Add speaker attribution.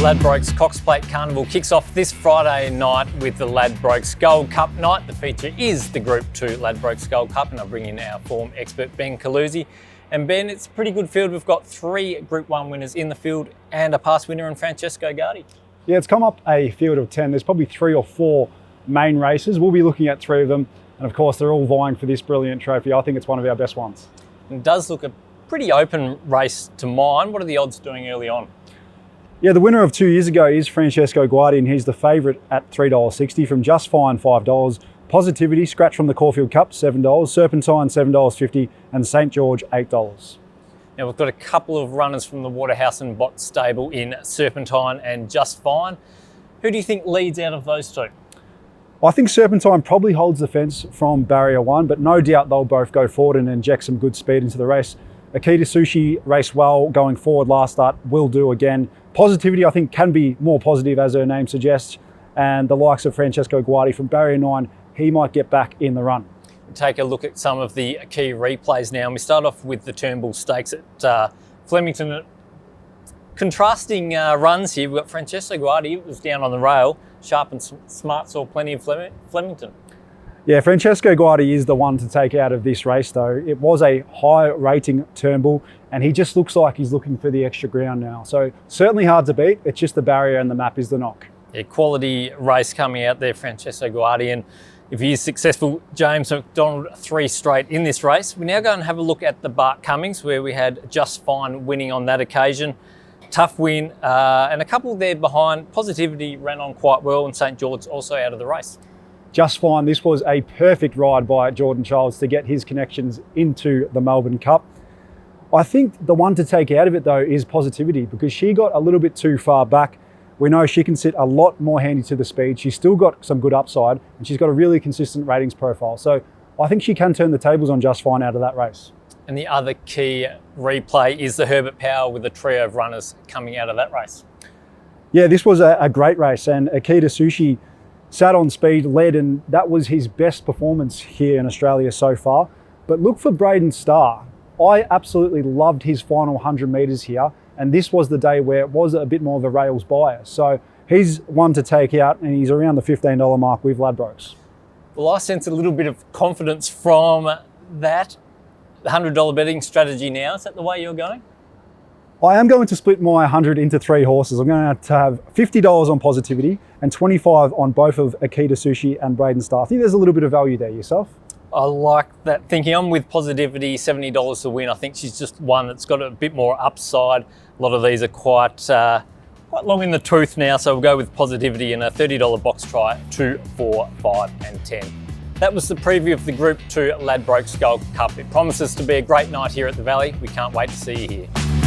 Speaker 1: Ladbrokes Cox Plate Carnival kicks off this Friday night with the Ladbrokes Gold Cup night. The feature is the Group 2 Ladbrokes Gold Cup, and I'll bring in our form expert Ben Calusi. And Ben, it's a pretty good field. We've got 3 Group 1 winners in the field and a past winner in Francesco Guardi.
Speaker 2: Yeah, it's come up a field of 10. There's probably 3 or 4 main races. We'll be looking at 3 of them. And of course, they're all vying for this brilliant trophy. I think it's one of our best ones.
Speaker 1: It does look a pretty open race to mine. What are the odds doing early on?
Speaker 2: Yeah, the winner of 2 years ago is Francesco Guardi, and he's the favourite at $3.60 from Just Fine $5. Positivity, Scratch from the Caulfield Cup $7, Serpentine $7.50, and St George $8.
Speaker 1: Now we've got a couple of runners from the Waterhouse and Bott stable in Serpentine and Just Fine. Who do you think leads out of those 2?
Speaker 2: I think Serpentine probably holds the fence from barrier 1, but no doubt they'll both go forward and inject some good speed into the race. Akita Sushi raced well going forward last start, will do again. Positivity, I think, can be more positive, as her name suggests, and the likes of Francesco Guardi from barrier 9, he might get back in the run.
Speaker 1: We'll take a look at some of the key replays now. And we start off with the Turnbull Stakes at Flemington. Contrasting runs here. We've got Francesco Guardi, it was down on the rail. Sharp and Smart saw plenty of Flemington.
Speaker 2: Yeah, Francesco Guardi is the one to take out of this race though. It was a high rating Turnbull, and he just looks like he's looking for the extra ground now. So certainly hard to beat. It's just the barrier and the map is the knock. Yeah,
Speaker 1: quality race coming out there, Francesco Guardi. And if he is successful, James McDonald 3 straight in this race. We now go and have a look at the Bart Cummings, where we had Just Fine winning on that occasion. Tough win, and a couple there behind. Positivity ran on quite well, and St George also out of the race.
Speaker 2: Just Fine, this was a perfect ride by Jordan Childs to get his connections into the Melbourne Cup. I think the one to take out of it though is Positivity, because she got a little bit too far back. We know she can sit a lot more handy to the speed. She's still got some good upside, and she's got a really consistent ratings profile. So I think she can turn the tables on Just Fine out of that race.
Speaker 1: And the other key replay is the Herbert Power with a trio of runners coming out of that race.
Speaker 2: Yeah, this was a great race, and Akita Sushi sat on speed, led, and that was his best performance here in Australia so far. But look for Braden Starr. I absolutely loved his final 100 metres here, and this was the day where it was a bit more of a rails bias. So he's one to take out, and he's around the $15 mark with Ladbrokes.
Speaker 1: Well, I sense a little bit of confidence from that. The $100 betting strategy now, is that the way you're going?
Speaker 2: I am going to split my 100 into 3 horses. I'm going to have $50 on Positivity and $25 on both of Akita Sushi and Braden Starr. I think there's a little bit of value there. Yourself?
Speaker 1: I like that thinking. I'm with Positivity, $70 to win. I think she's just one that's got a bit more upside. A lot of these are quite long in the tooth now, so we'll go with Positivity and a $30 box try, 2, 4, 5 and 10. That was the preview of the Group 2 Ladbrokes Gold Cup. It promises to be a great night here at the Valley. We can't wait to see you here.